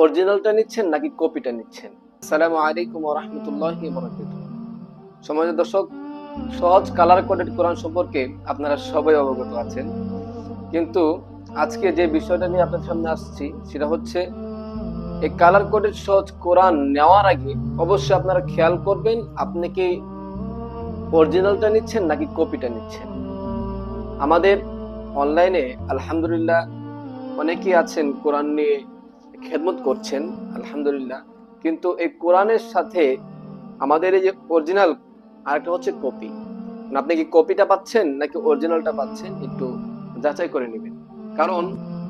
অরিজিনালটা নিচ্ছেন নাকি কপিটা নিচ্ছেন? আসসালামু আলাইকুম ওয়া রাহমাতুল্লাহি ওয়া বারাকাতুহু। সম্মানিত দর্শক, সহজ কালার কোডেড কোরআন সম্পর্কে আপনারা সবাই অবগত আছেন। কিন্তু আজকে যে বিষয়টা নিয়ে আপনাদের সামনে আসছি সেটা হচ্ছে এই কালার কোডেড সহজ কোরআন নেওয়ার আগে অবশ্যই আপনারা খেয়াল করবেন আপনি কি অরিজিনালটা নিচ্ছেন নাকি কপিটা নিচ্ছেন। আমাদের অনলাইনে আলহামদুলিল্লাহ অনেকেই আছেন কোরআন নিয়ে খেদমত করছেন, আলহামদুলিল্লাহ। কিন্তু এই কোরআনের সাথে আমাদের এই যে অরিজিনাল আরেকটা হচ্ছে কপি, আপনি কি কপিটা পাচ্ছেন নাকি অরিজিনালটা পাচ্ছেন একটু যাচাই করে নেবেন। কারণ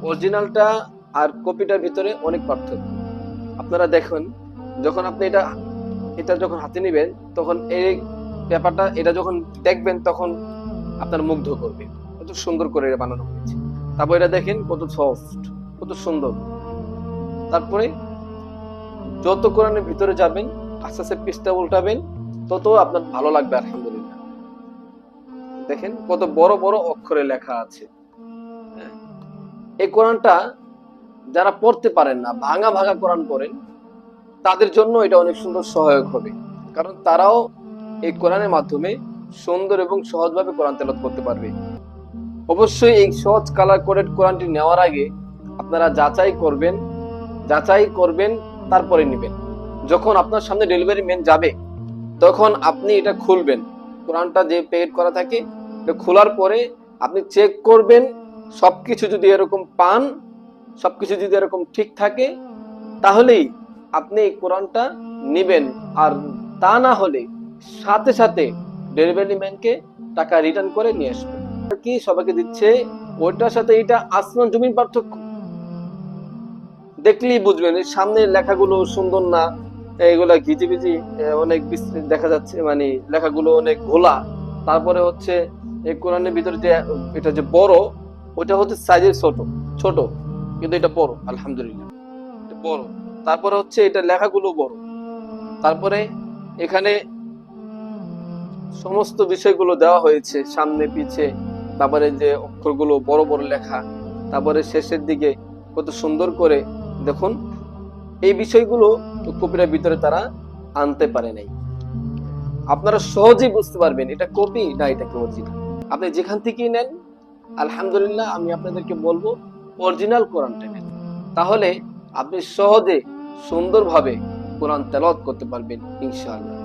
অরিজিনালটা আর কপিটার ভিতরে অনেক পার্থক্য। আপনারা দেখুন, যখন আপনি এটা যখন হাতে নেবেন তখন এই পেপারটা এটা যখন দেখবেন তখন আপনার মুগ্ধ করবে, কত সুন্দর করে এটা বানানো হয়েছে। তারপর এটা দেখেন কত সফট, কত সুন্দর। তারপরে যত কোরআনের ভিতরে যাবেন আস্তে আস্তে পৃষ্ঠা উল্টাবেন তত আপনার ভালো লাগবে। আলহামদুলিল্লাহ, দেখেন কত বড় বড় অক্ষরে লেখা আছে। এই কোরআনটা যারা পড়তে পারেন না, ভাঙা ভাঙা কোরআন পড়েন, তাদের জন্য এটা অনেক সুন্দর সহায়ক হবে। কারণ তারাও এই কোরআনের মাধ্যমে সুন্দর এবং সহজভাবে কোরআন তেলাওয়াত করতে পারবে। অবশ্যই এই সহজ কালার কোডেড কোরআনটি নেওয়ার আগে আপনারা যাচাই করবেন, তারপরে নেবেন। যখন আপনার সামনে ডেলিভারি ম্যান যাবে তখন আপনি এটা খুলবেন, কোরআনটা যে প্যাকেট করা থাকে এটা খোলার পরে আপনি চেক করবেন সবকিছু যদি এরকম পান, সবকিছু যদি এরকম ঠিক থাকে তাহলেই আপনি এই কোরআনটা নেবেন। আর তা না হলে সাথে সাথে ডেলিভারি ম্যানকে টাকা রিটার্ন করে নিয়ে আসবেন। কি সবাইকে দিচ্ছে ওইটার সাথে এটা আসমান জমিন পার্থক্য। দেখলেই বুঝবেন এর সামনের লেখাগুলো সুন্দর না, এগুলা ঘিজিবিজি অনেক দেখা যাচ্ছে, মানে লেখাগুলো অনেক ঘোলা। তারপরে হচ্ছে এই কোরআনের ভিতরে যে এটা যে বড়, ওটা হচ্ছে সাইজের ছোট কিন্তু এটা বড়, আলহামদুলিল্লাহ এটা বড়। তারপরে হচ্ছে এটা লেখাগুলো বড়। তারপরে এখানে সমস্ত বিষয়গুলো দেওয়া হয়েছে সামনে পিছে। তারপরে যে অক্ষরগুলো বড় বড় লেখা, তারপরে শেষের দিকে কত সুন্দর করে দেখুন। এই বিষয়গুলো কপিটার ভিতরে তারা আনতে পারে নাই। আপনারা সহজেই বুঝতে পারবেন এটা কপি না এটা কি অরিজিনাল। আপনি যেখান থেকেই নেন, আলহামদুলিল্লাহ আমি আপনাদেরকে বলবো অরিজিনাল কোরআনটা নেন, তাহলে আপনি সহজে সুন্দরভাবে কোরআন তেলাওয়াত করতে পারবেন ইনশাআল্লাহ।